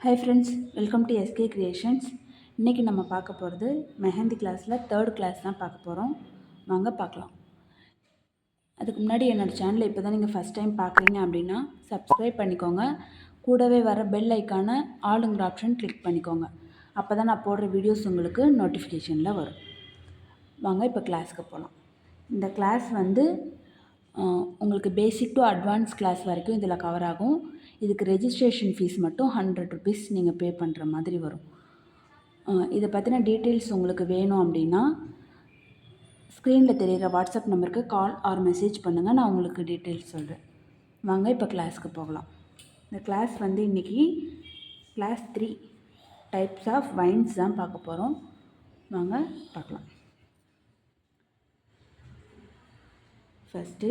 Hi friends, welcome to SK creations. இன்றைக்கி நம்ம பார்க்க போகிறது மெஹந்தி கிளாஸில் 3rd கிளாஸ் தான் பார்க்க போகிறோம். வாங்க பார்க்கலாம். அதுக்கு முன்னாடி என்னோடய சேனலை இப்போ தான் நீங்கள் ஃபஸ்ட் டைம் பார்க்குறீங்க அப்படின்னா சப்ஸ்கிரைப் பண்ணிக்கோங்க. கூடவே வர பெல் ஐக்கானை ஆளுங்கிற ஆப்ஷன் கிளிக் பண்ணிக்கோங்க. அப்போ தான் நான் போடுற வீடியோஸ் உங்களுக்கு நோட்டிஃபிகேஷனில் வரும். வாங்க இப்போ கிளாஸுக்கு போகலாம். இந்த கிளாஸ் வந்து உங்களுக்கு பேசிக் டு அட்வான்ஸ் கிளாஸ் வரைக்கும் இதில் கவர் ஆகும். இதுக்கு ரெஜிஸ்ட்ரேஷன் ஃபீஸ் மட்டும் 100 ருபீஸ் நீங்கள் பே பண்ணுற மாதிரி வரும். இதை பற்றின டீட்டெயில்ஸ் உங்களுக்கு வேணும் அப்படின்னா ஸ்க்ரீனில் தெரிகிற வாட்ஸ்அப் நம்பருக்கு கால் ஆர் மெசேஜ் பண்ணுங்கள். நான் உங்களுக்கு டீட்டெயில்ஸ் சொல்கிறேன். வாங்க இப்போ கிளாஸ்க்கு போகலாம். இந்த கிளாஸ் வந்து இன்றைக்கி கிளாஸ் 3 டைப்ஸ் ஆஃப் வைன்ஸ் தான் பார்க்க போகிறோம். வாங்க பார்க்கலாம். ஃபஸ்ட்டு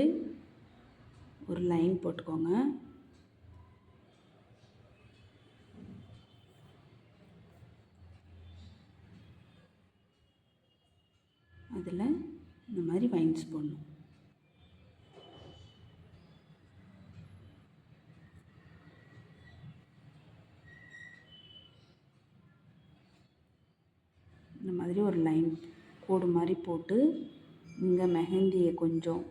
ஒரு லைன் போட்டுக்கோங்க. அதில் இந்த மாதிரி வைன்ஸ் போடணும். இந்த மாதிரி ஒரு லைன் கோடு மாதிரி போட்டு இங்கே மெஹந்தியை கொஞ்சம்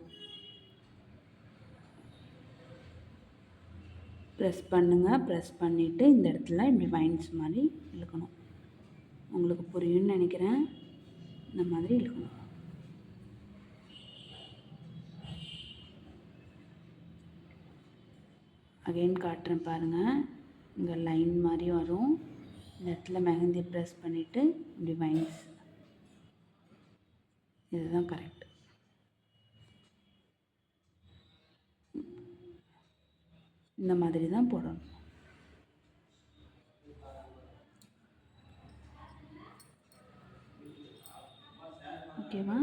ப்ரெஸ் பண்ணுங்கள். ப்ரெஸ் பண்ணிவிட்டு இந்த இடத்துல இப்படி வைன்ஸ் மாதிரி இழுக்கணும். உங்களுக்கு புரியும்னு நினைக்கிறேன். இந்த மாதிரி இழுக்கணும். அகைன் காட்டுறேன் பாருங்கள். இங்கே லைன் மாதிரி வரும். இந்த இடத்துல மெஹந்தியை ப்ரெஸ் பண்ணிவிட்டு இப்படி வைன்ஸ். இதுதான் கரெக்ட். இந்த மாதிரி தான் போடணும். ஓகேவா?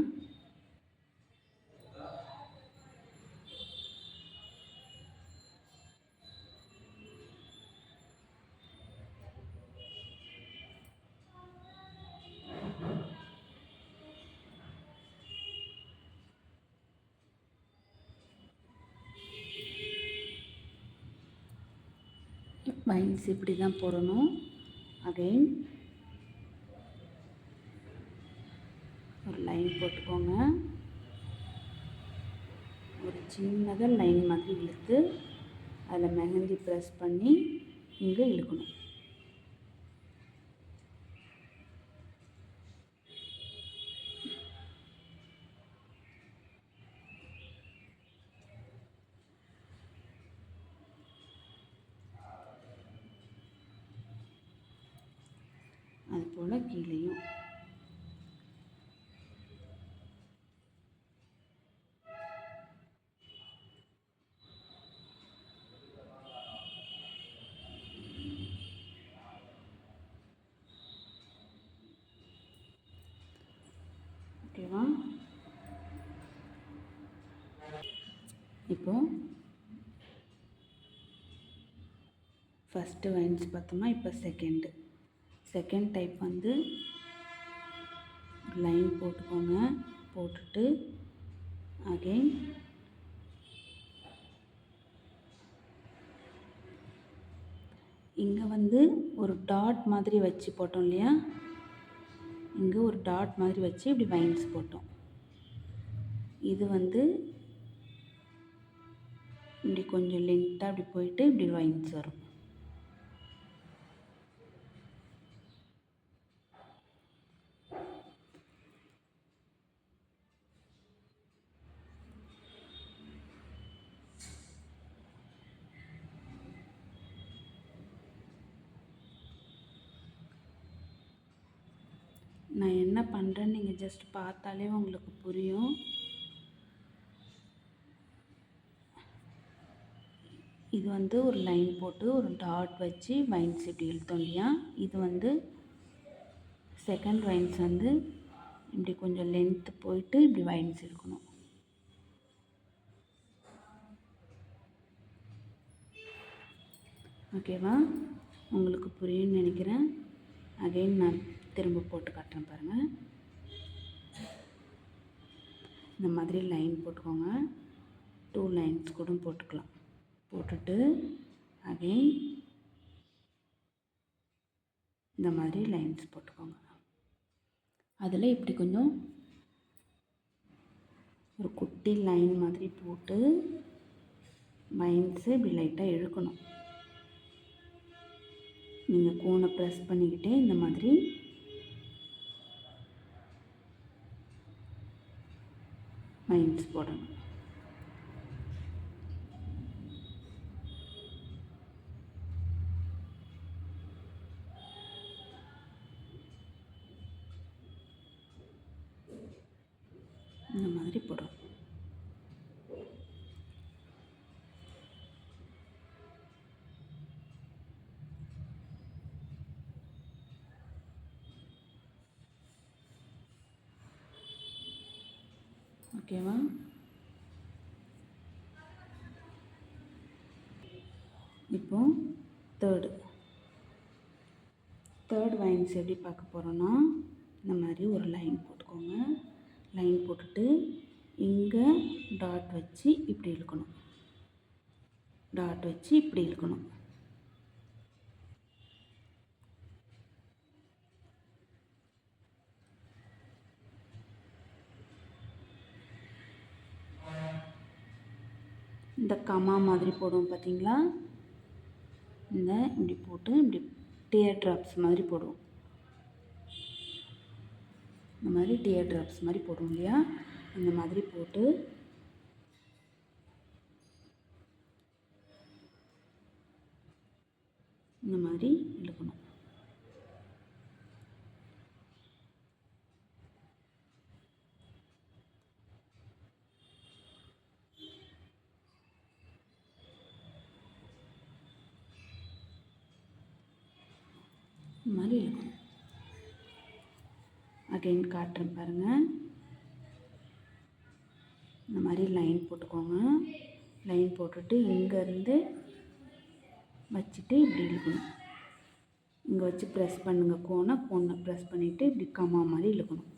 வைன்ஸ் இப்படி தான் போடணும். அகைன் ஒரு லைன் போட்டுக்கோங்க. ஒரு சின்னதாக லைன் மாதிரி இழுத்து அதில் மெஹந்தி ப்ரெஸ் பண்ணி இங்கே இழுக்கணும். அதுபோல் கீழேயும் ஓகேவா? இப்போ ஃபஸ்ட்டு வைன்ஸ் பார்த்தோமா. இப்போ செகண்ட் டைப் வந்து லைன் போட்டுக்கோங்க. போட்டுட்டு அகைன் இங்கே வந்து ஒரு டாட் மாதிரி வச்சு போட்டோம் இல்லையா? இங்கே ஒரு டாட் மாதிரி வச்சு இப்படி வைன்ஸ் போட்டோம். இது வந்து இப்படி கொஞ்சம் லென்த்தாக இப்படி போயிட்டு இப்படி வைன்ஸ் வரும். நான் என்ன பண்ணுறேன்னு நீங்கள் ஜஸ்ட் பார்த்தாலே உங்களுக்கு புரியும். இது வந்து ஒரு லைன் போட்டு ஒரு டாட் வச்சு வைன்ஸ் இப்படி இழுத்தோம் இல்லையா? இது வந்து செகண்ட் வைன்ஸ் வந்து இப்படி கொஞ்சம் லென்த்து போயிட்டு இப்படி வைன்ஸ் இழுக்கணும். ஓகேவா? உங்களுக்கு புரியும்னு நினைக்கிறேன். அகைன் நான் திரும்ப போட்டு காட்டுறேன் பாருங்கள். இந்த மாதிரி லைன் போட்டுக்கோங்க. 2 லைன்ஸ் கூட போட்டுக்கலாம். போட்டுட்டு அகைன் இந்த மாதிரி லைன்ஸ் போட்டுக்கோங்க. அதில் இப்படி கொஞ்சம் ஒரு குட்டி லைன் மாதிரி போட்டு லைன்ஸு இப்படி லைட்டாக இழுக்கணும். நீங்கள் கோனை ப்ரெஸ் பண்ணிக்கிட்டே இந்த மாதிரி லைன்ஸ் போடணும். இந்த மாதிரி போடணும். ஓகேவா? இப்போ தேர்ட் லைன்ஸ் எப்படி பார்க்க போகிறோன்னா, இந்த மாதிரி ஒரு லைன் போட்டுக்கோங்க. லைன் போட்டுட்டு இங்கே டாட் வச்சு இப்படி இழுக்கணும். டாட் வச்சு இப்படி இழுக்கணும். இந்த கமா மாதிரி போடுவோம் பார்த்தீங்களா? இந்த இப்படி போட்டு இப்படி டியர் ட்ராப்ஸ் மாதிரி போடுவோம். இந்த மாதிரி டியர் ட்ராப்ஸ் மாதிரி போடுவோம் இல்லையா? இந்த மாதிரி போட்டு இந்த மாதிரி இழுக்கணும். இந்த மாதிரி இழுக்கணும். அகைன் காட்டுறேன் பாருங்கள். இந்த மாதிரி லைன் போட்டுக்கோங்க. லைன் போட்டுட்டு இங்கேருந்து வச்சுட்டு இப்படி இழுக்கணும். இங்கே வச்சு ப்ரெஸ் பண்ணுங்கள். கோனை ப்ரெஸ் பண்ணிவிட்டு இப்படி கம்மா மாதிரி இழுக்கணும்.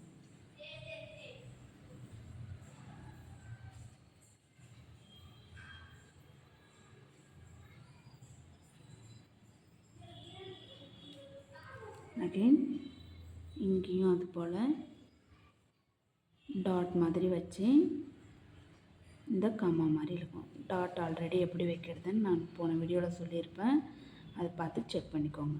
அகைன் இங்கேயும் அது போல் டாட் மாதிரி வச்சு இந்த கம்மா மாதிரி இருக்கும். டாட் ஆல்ரெடி எப்படி வைக்கிறதுன்னு நான் போன வீடியோவில் சொல்லியிருப்பேன். அதை பார்த்து செக் பண்ணிக்கோங்க.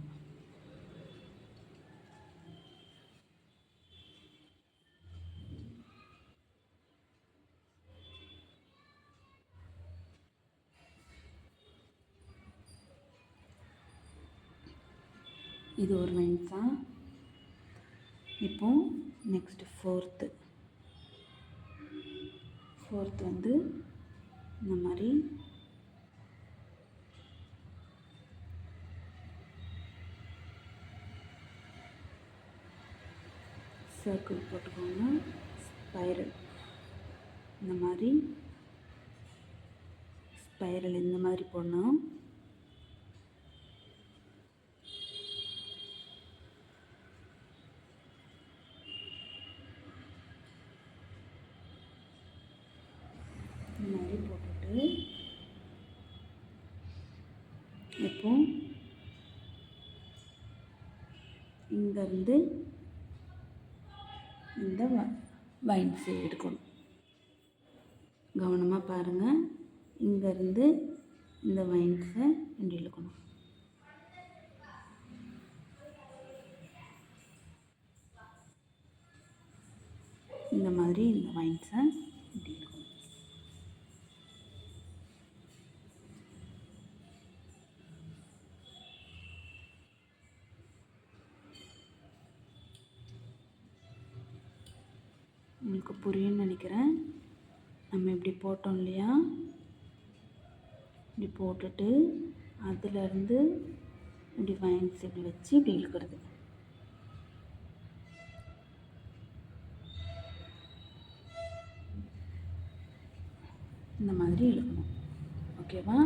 இது ஒரு லைன்ஸ் தான். இப்போ நெக்ஸ்ட்டு ஃபோர்த்து வந்து இந்த மாதிரி சர்க்கிள் போட்டுக்கோங்க. ஸ்பைரல் இந்த மாதிரி ஸ்பைரல் இந்த மாதிரி போடணும். இந்த மாதிரி போட்டுட்டு இப்போ இங்கேருந்து இந்த வைன்ஸை எடுக்கணும். கவனமாக பாருங்கள். இங்கேருந்து இந்த வைன்ஸை இப்படி இழுக்கணும். இந்த மாதிரி இந்த வைன்ஸை இப்படி இழுக்கணும். உங்களுக்கு புரியும்னு நினைக்கிறேன். நம்ம இப்படி போட்டோம் இல்லையா? இப்படி போட்டுட்டு அதிலேருந்து இப்படி வைன்ஸ் இப்படி வச்சு இப்படி இழுக்கிறது. இந்த மாதிரி இழுக்கணும். ஓகேவா?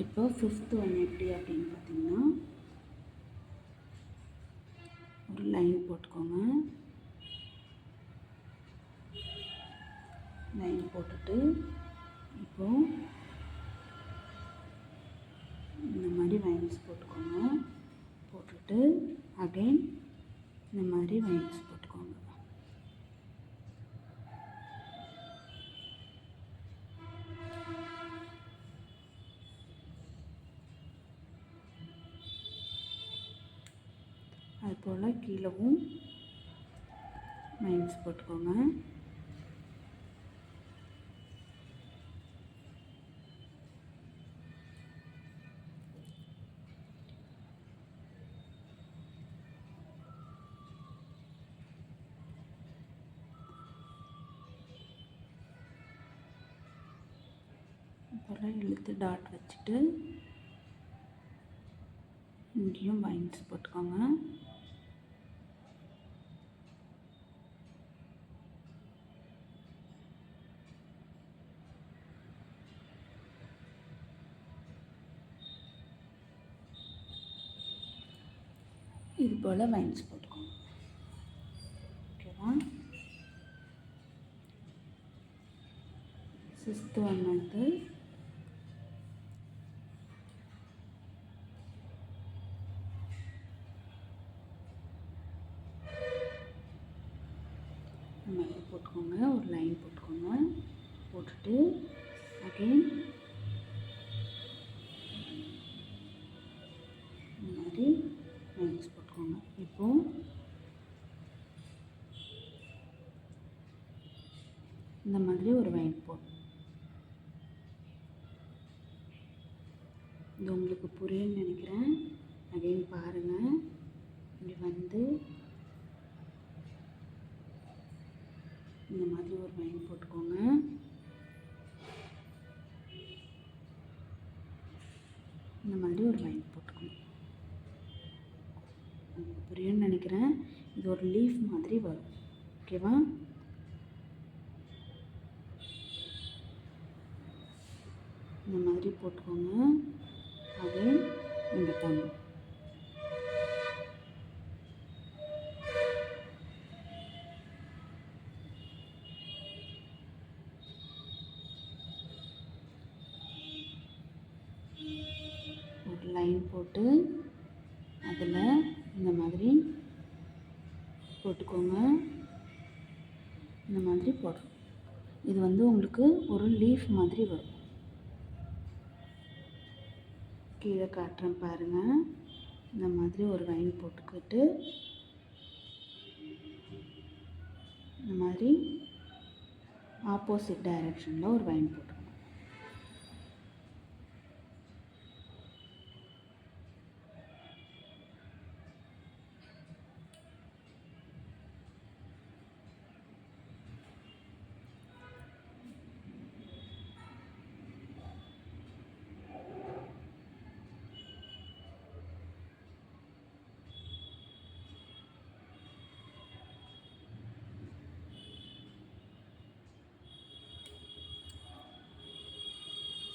இப்போ ஃபிஃப்த் ஒன் எப்படி அப்படின்னு பார்த்தீங்கன்னா, ஒரு லைன் போட்டுக்கோங்க. லைன் போட்டுட்டு இப்போது இந்த மாதிரி வைன்ஸ் போட்டுக்கோங்க. போட்டுட்டு அகைன் இந்த மாதிரி வைன்ஸ் போட்டுக்கோங்க. அதுபோல் கீழவும் வைன்ஸ் போட்டுக்கோங்க. இப்போலாம் இழுத்து டாட் வச்சுட்டு இங்கேயும் வைன்ஸ் போட்டுக்கோங்க. இது போல் வைன்ஸ் போட்டுக்கோங்க. ஓகேவா? 6th ஒன் வந்து இந்த மாதிரி போட்டுக்கோங்க. ஒரு லைன் போட்டுக்கோங்க. போட்டுட்டு அகைன் இந்த மாதிரி லைன்ஸ் போட்டுக்கோங்க. இப்போது இந்த மாதிரி ஒரு வைன் போடும். இது உங்களுக்கு புரியும்னு நினைக்கிறேன். அகைன் பாருங்கள். இப்படி வந்து இந்த மாதிரி ஒரு வைன் போட்டுக்கோங்க. இந்த மாதிரி ஒரு வைன் போட்டுக்கோங்க. உங்களுக்கு புரியும்னு நினைக்கிறேன். இது ஒரு லீஃப் மாதிரி வரும். ஓகேவா? இந்த மாதிரி போட்டுக்கோங்க. அகைன் இந்த டங். ஒரு லைன் போட்டு அதில் இந்த மாதிரி போட்டுக்கோங்க. இந்த மாதிரி போடுறோம். இது வந்து உங்களுக்கு ஒரு லீஃப் மாதிரி வரும். கீழே காட்டுறேன் பாருங்கள். இந்த மாதிரி ஒரு வைன் போட்டுக்கிட்டு இந்த மாதிரி ஆப்போசிட் டைரெக்ஷனில் ஒரு வைன் போட்டுக்கணும்.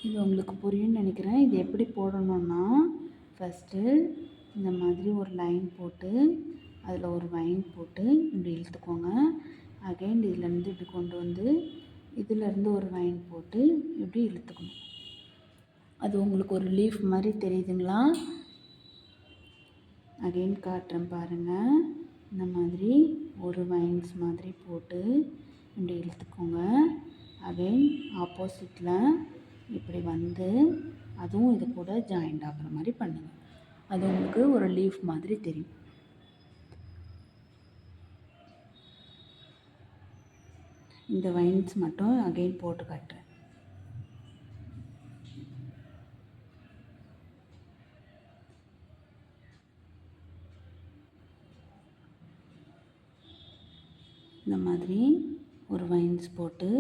இது உங்களுக்கு புரியும்னு நினைக்கிறேன். இது எப்படி போடணுன்னா, ஃபஸ்ட்டு இந்த மாதிரி ஒரு லைன் போட்டு அதில் ஒரு வைன் போட்டு இப்படி இழுத்துக்கோங்க. அகைன் இதுலேருந்து இப்படி கொண்டு வந்து இதிலேருந்து ஒரு வைன் போட்டு இப்படி இழுத்துக்கணும். அது உங்களுக்கு ஒரு லீஃப் மாதிரி தெரியுதுங்களா? அகைன் காட்டுறேன் பாருங்கள். இந்த மாதிரி ஒரு வைன்ஸ் மாதிரி போட்டு இப்படி இழுத்துக்கோங்க. அகைன் ஆப்போசிட்டில் இப்படி வந்து அதுவும் இது கூட ஜாயிண்ட் ஆகிற மாதிரி பண்ணுங்கள். அது உங்களுக்கு ஒரு லீஃப் மாதிரி தெரியும். இந்த வைன்ஸ் மட்டும் அகைன் போட்டு காட்டுறேன். இந்த மாதிரி ஒரு வைன்ஸ் போட்டு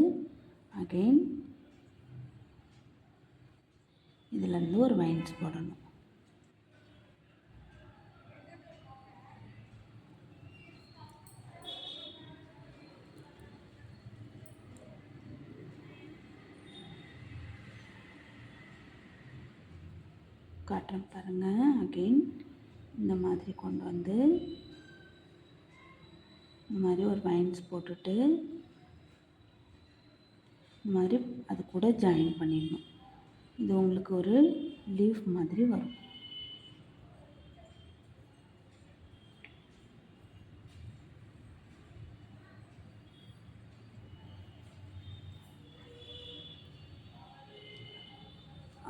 அகைன் இதிலேருந்து ஒரு வைன்ஸ் போடணும். காட்டுறேன் பாருங்கள். அகைன் இந்த மாதிரி கொண்டு வந்து இந்த மாதிரி ஒரு வைன்ஸ் போட்டுட்டு இந்த மாதிரி அது கூட ஜாயின் பண்ணிடணும். இது உங்களுக்கு ஒரு லீஃப் மாதிரி வரும்.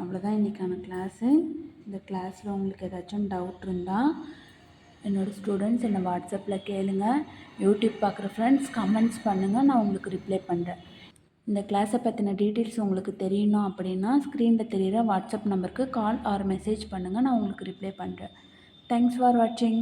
அவ்வளோதான் இன்றைக்கான கிளாஸு. இந்த கிளாஸில் உங்களுக்கு ஏதாச்சும் டவுட் இருந்தால் என்னோடய ஸ்டூடெண்ட்ஸ் என்னை வாட்ஸ்அப்பில் கேளுங்க. யூடியூப் பார்க்குற ஃப்ரெண்ட்ஸ் கமெண்ட்ஸ் பண்ணுங்கள், நான் உங்களுக்கு ரிப்ளை பண்ணுறேன். இந்த கிளாஸை பற்றின டீட்டெயில்ஸ் உங்களுக்கு தெரியணும் அப்படின்னா ஸ்க்ரீனில் தெரிகிற வாட்ஸ்அப் நம்பருக்கு கால் ஆர் மெசேஜ் பண்ணுங்கள், நான் உங்களுக்கு ரிப்ளை பண்ணுறேன். தேங்க்ஸ் ஃபார் வாட்சிங்.